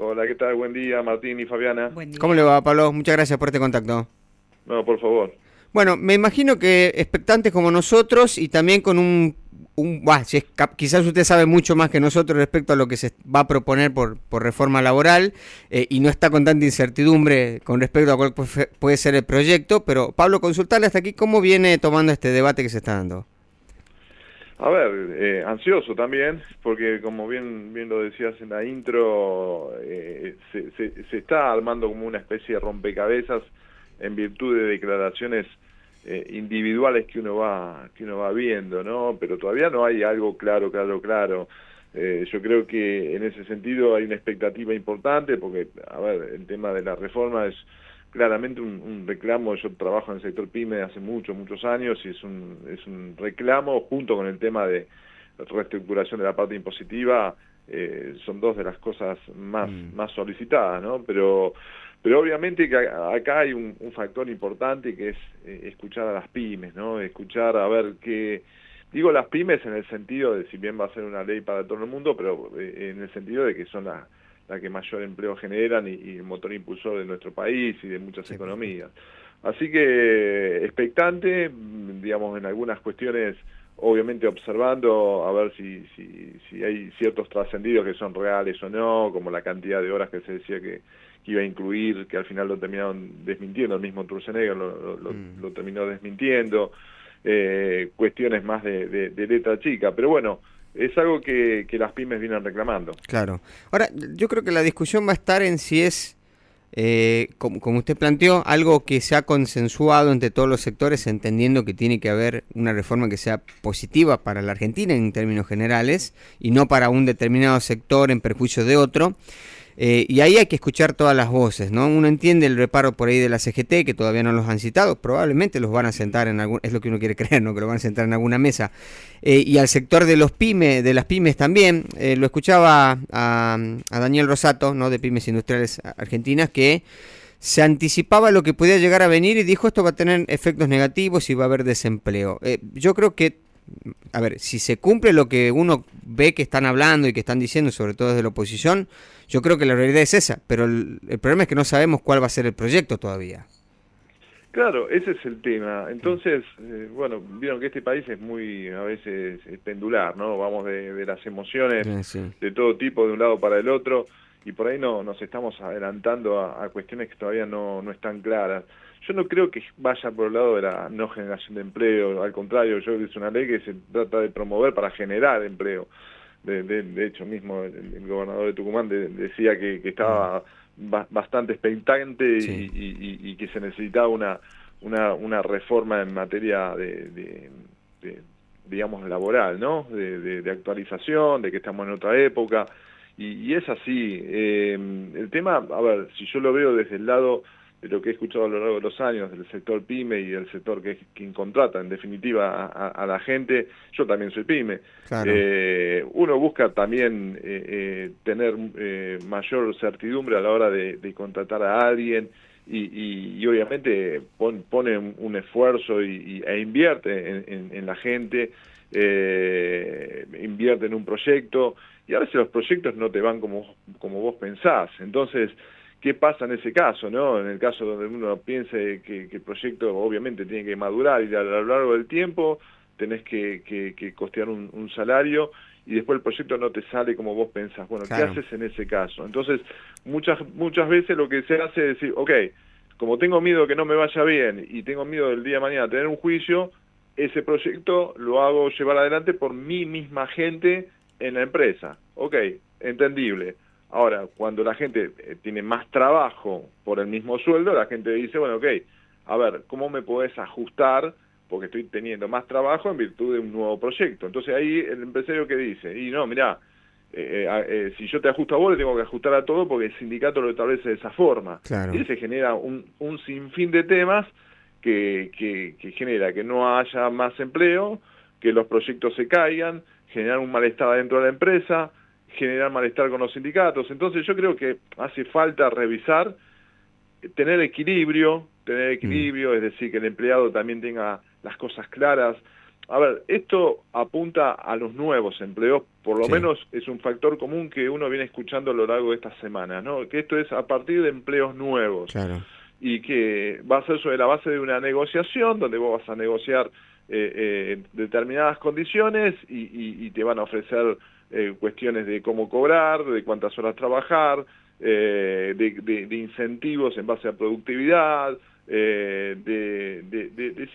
Hola, ¿qué tal? Buen día, Martín y Fabiana. Buen ¿Cómo le día. va, Pablo? Muchas gracias por este contacto. No, por favor. Bueno, me imagino que expectantes como nosotros y también con si quizás usted sabe mucho más que nosotros respecto a lo que se va a proponer por reforma laboral y no está con tanta incertidumbre con respecto a cuál puede ser el proyecto, pero Pablo, consultarle hasta aquí cómo viene tomando este debate que se está dando. A ver, ansioso también, porque como bien lo decías en la intro, se está armando como una especie de rompecabezas en virtud de declaraciones individuales que uno va viendo, ¿no? Pero todavía no hay algo claro. Yo creo que en ese sentido hay una expectativa importante, porque, a ver, el tema de la reforma es claramente un reclamo. Yo trabajo en el sector PYME hace muchos años y es un reclamo junto con el tema de reestructuración de la parte impositiva. Son dos de las cosas más solicitadas, ¿no? Pero obviamente que acá hay un factor importante que es escuchar a las pymes, ¿no? Escuchar a ver qué. Digo las pymes en el sentido de, si bien va a ser una ley para todo el mundo, pero en el sentido de que son la que mayor empleo generan y el motor impulsor de nuestro país y de muchas Sí. economías. Así que expectante, digamos, en algunas cuestiones, obviamente observando a ver si hay ciertos trascendidos que son reales o no, como la cantidad de horas que se decía que iba a incluir, que al final lo terminaron desmintiendo, el mismo Turcenegger lo terminó desmintiendo. Cuestiones más de letra chica, pero bueno, es algo que las pymes vienen reclamando. Claro. Ahora, yo creo que la discusión va a estar en si es, como usted planteó, algo que se ha consensuado entre todos los sectores, entendiendo que tiene que haber una reforma que sea positiva para la Argentina en términos generales y no para un determinado sector en perjuicio de otro. Y ahí hay que escuchar todas las voces, ¿no? Uno entiende el reparo por ahí de la CGT, que todavía no los han citado, probablemente los van a sentar en algún, es lo que uno quiere creer, ¿no? Que lo van a sentar en alguna mesa. Y al sector de de las pymes también, lo escuchaba a Daniel Rosato, ¿no? De Pymes Industriales Argentinas, que se anticipaba lo que podía llegar a venir y dijo esto va a tener efectos negativos y va a haber desempleo. Yo creo que, a ver, si se cumple lo que uno ve que están hablando y que están diciendo, sobre todo desde la oposición, yo creo que la realidad es esa, pero el problema es que no sabemos cuál va a ser el proyecto todavía. Claro, ese es el tema. Entonces, bueno, vieron que este país es muy, a veces, pendular, ¿no? Vamos de las emociones Sí. de todo tipo, de un lado para el otro, y por ahí no nos estamos adelantando a cuestiones que todavía no están claras. Yo no creo que vaya por el lado de la no generación de empleo, al contrario, yo creo que es una ley que se trata de promover para generar empleo. De hecho, mismo el gobernador de Tucumán decía que estaba bastante expectante Sí. y que se necesitaba una reforma en materia digamos, laboral, ¿no? De actualización, de que estamos en otra época, y es así. El tema, a ver, si yo lo veo desde el lado de lo que he escuchado a lo largo de los años, del sector PYME y del sector que es quien contrata, en definitiva, a la gente. Yo también soy PYME. Claro. Uno busca también tener mayor certidumbre a la hora de contratar a alguien y obviamente pone un esfuerzo e invierte en la gente, invierte en un proyecto, y a veces los proyectos no te van como vos pensás. Entonces, ¿qué pasa en ese caso, no? En el caso donde uno piense que el proyecto obviamente tiene que madurar y a lo largo del tiempo tenés que costear un salario y después el proyecto no te sale como vos pensás. Bueno, ¿qué Claro. haces en ese caso? Entonces, muchas veces lo que se hace es decir, ok, como tengo miedo que no me vaya bien y tengo miedo del día de mañana tener un juicio, ese proyecto lo hago llevar adelante por mi misma gente en la empresa. Ok, entendible. Ahora, cuando la gente tiene más trabajo por el mismo sueldo, la gente dice, bueno, ok, a ver, ¿cómo me podés ajustar? Porque estoy teniendo más trabajo en virtud de un nuevo proyecto. Entonces ahí el empresario que dice, y no, mirá, si yo te ajusto a vos, le tengo que ajustar a todo porque el sindicato lo establece de esa forma. Claro. Y se genera un sinfín de temas que genera que no haya más empleo, que los proyectos se caigan, generar un malestar dentro de la empresa, generar malestar con los sindicatos. Entonces yo creo que hace falta revisar, tener equilibrio, es decir, que el empleado también tenga las cosas claras, a ver, esto apunta a los nuevos empleos, por lo menos es un factor común que uno viene escuchando a lo largo de estas semanas, ¿no? Que esto es a partir de empleos nuevos. Claro. Y que va a ser sobre la base de una negociación donde vos vas a negociar determinadas condiciones y te van a ofrecer cuestiones de cómo cobrar, de cuántas horas trabajar, de incentivos en base a productividad, de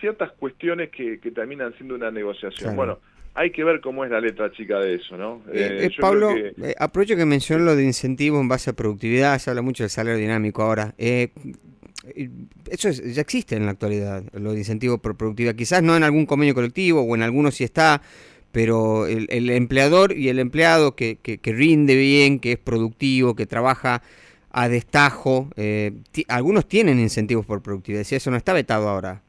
ciertas cuestiones que terminan siendo una negociación. Claro. Bueno, hay que ver cómo es la letra chica de eso, ¿no? Yo Pablo, creo que... aprovecho que mencionó lo de incentivos en base a productividad, se habla mucho del salario dinámico ahora. Eso ya existe en la actualidad, lo de incentivos por productividad. Quizás no en algún convenio colectivo o en algunos sí está, pero el empleador y el empleado que rinde bien, que es productivo, que trabaja a destajo, algunos tienen incentivos por productividad, si eso no está vetado ahora.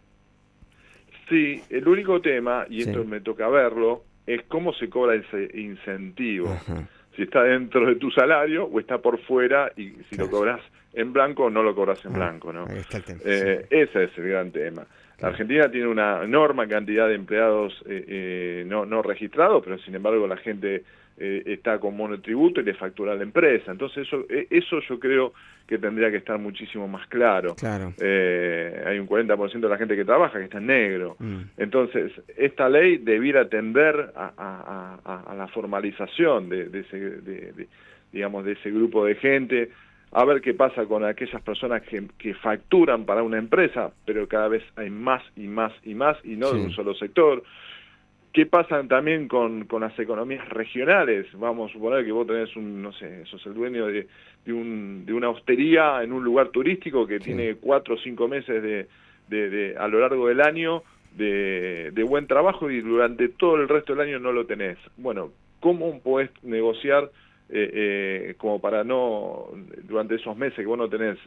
Sí, el único tema, y esto me toca verlo, es cómo se cobra ese incentivo. Ajá. Si está dentro de tu salario o está por fuera, y si lo cobras en blanco o no lo cobras en blanco, ¿no? Ahí está el tema. Ese es el gran tema. La Argentina tiene una enorme cantidad de empleados no registrados, pero sin embargo la gente está con monotributo y le factura a la empresa. Entonces eso yo creo que tendría que estar muchísimo más claro. Hay un 40% de la gente que trabaja que está en negro. Entonces esta ley debiera tender a la formalización de ese grupo de gente, a ver qué pasa con aquellas personas que facturan para una empresa, pero cada vez hay más y más y más, y no de un solo sector. ¿Qué pasa también con las economías regionales? Vamos a suponer que vos tenés sos el dueño de una hostería en un lugar turístico que tiene 4 o 5 meses a lo largo del año de buen trabajo y durante todo el resto del año no lo tenés. Bueno, ¿cómo podés negociar como para no, durante esos meses que vos no tenés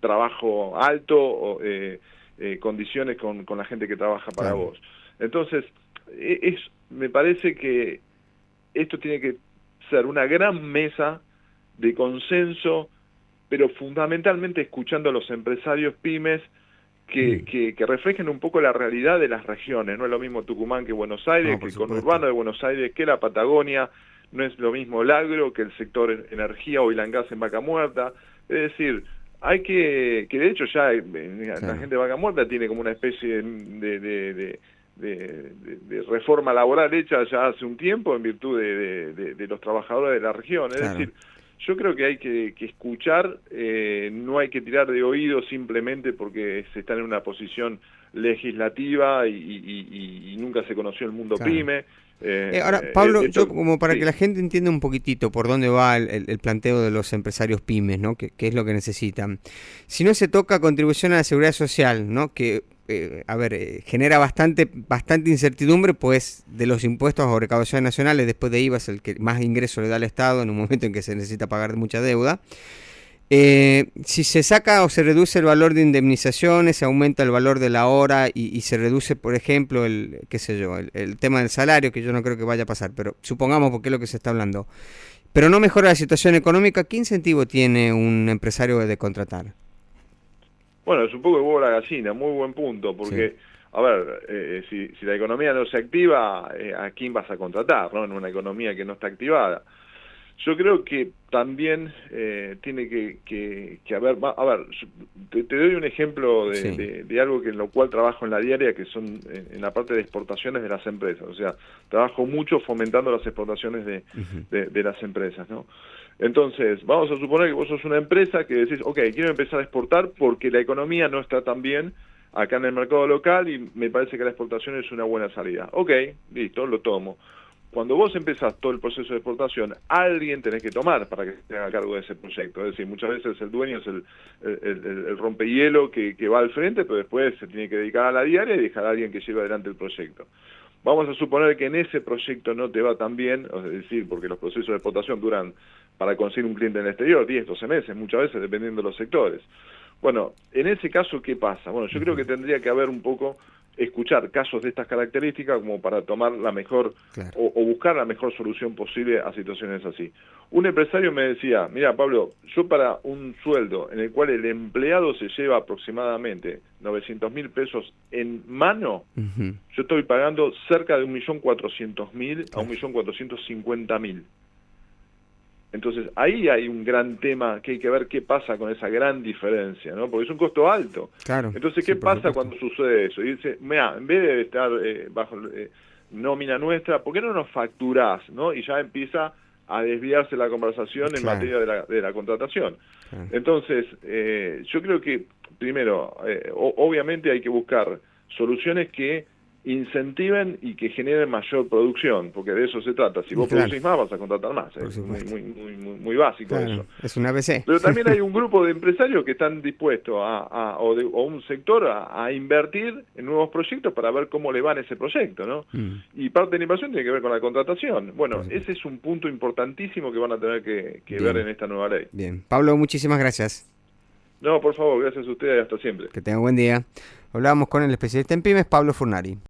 trabajo alto o condiciones con la gente que trabaja para vos? Entonces, me parece que esto tiene que ser una gran mesa de consenso, pero fundamentalmente escuchando a los empresarios pymes que reflejen un poco la realidad de las regiones. No es lo mismo Tucumán que Buenos Aires, que el conurbano de Buenos Aires, que la Patagonia. No es lo mismo el agro que el sector energía o el gas en Vaca Muerta. Es decir, hay que de hecho ya la gente de Vaca Muerta tiene como una especie de reforma laboral hecha ya hace un tiempo en virtud de los trabajadores de la región. Es decir, yo creo que hay que escuchar, no hay que tirar de oído simplemente porque se está en una posición legislativa y nunca se conoció el mundo pyme. Ahora, Pablo, yo como para que la gente entienda un poquitito por dónde va el planteo de los empresarios pymes, ¿no? ¿Qué es lo que necesitan? Si no se toca contribución a la seguridad social, ¿no? Que genera bastante incertidumbre, pues de los impuestos o recaudaciones nacionales, después de IVA es el que más ingreso le da al Estado en un momento en que se necesita pagar mucha deuda. Si se saca o se reduce el valor de indemnizaciones, se aumenta el valor de la hora y se reduce, por ejemplo, el tema del salario, que yo no creo que vaya a pasar, pero supongamos porque es lo que se está hablando. Pero no mejora la situación económica, ¿qué incentivo tiene un empresario de contratar? Bueno, es un poco el huevo a la gallina, muy buen punto, porque, a ver, si la economía no se activa, ¿a quién vas a contratar, no? En una economía que no está activada. Yo creo que también tiene que haber, a ver, te doy un ejemplo de algo en lo cual trabajo en la diaria, que son en la parte de exportaciones de las empresas. O sea, trabajo mucho fomentando las exportaciones de las empresas, ¿no? Entonces, vamos a suponer que vos sos una empresa que decís, ok, quiero empezar a exportar porque la economía no está tan bien acá en el mercado local y me parece que la exportación es una buena salida. Ok, listo, lo tomo. Cuando vos empezás todo el proceso de exportación, alguien tenés que tomar para que se haga cargo de ese proyecto. Es decir, muchas veces el dueño es el rompehielo que va al frente, pero después se tiene que dedicar a la diaria y dejar a alguien que lleve adelante el proyecto. Vamos a suponer que en ese proyecto no te va tan bien, es decir, porque los procesos de exportación duran para conseguir un cliente en el exterior 10, 12 meses, muchas veces dependiendo de los sectores. Bueno, en ese caso, ¿qué pasa? Bueno, yo creo que tendría que haber un poco escuchar casos de estas características como para tomar la mejor Claro. o buscar la mejor solución posible a situaciones así. Un empresario me decía, mira Pablo, yo para un sueldo en el cual el empleado se lleva aproximadamente 900.000 pesos en mano, Ujú. yo estoy pagando cerca de 1.400.000 a Claro. 1.450.000. Entonces, ahí hay un gran tema que hay que ver qué pasa con esa gran diferencia, ¿no? Porque es un costo alto. Claro. Entonces, Sí, ¿qué por pasa supuesto. cuando sucede eso? Y dice, mira, en vez de estar bajo nómina nuestra, ¿por qué no nos facturás, no? Y ya empieza a desviarse la conversación en Claro. materia de la contratación. Claro. Entonces, yo creo que, primero, obviamente hay que buscar soluciones que incentiven y que generen mayor producción, porque de eso se trata. Si vos Claro. producís más, vas a contratar más. Por Es muy, supuesto. muy básico Claro. eso. Es una ABC. Pero también hay un grupo de empresarios que están dispuestos o un sector a invertir en nuevos proyectos para ver cómo le va en ese proyecto, ¿no? Y parte de la inversión tiene que ver con la contratación. Bueno, ese es un punto importantísimo que van a tener que ver en esta nueva ley. Bien. Pablo, muchísimas gracias. No, por favor, gracias a ustedes y hasta siempre. Que tenga buen día. Hablábamos con el especialista en pymes, Pablo Furnari.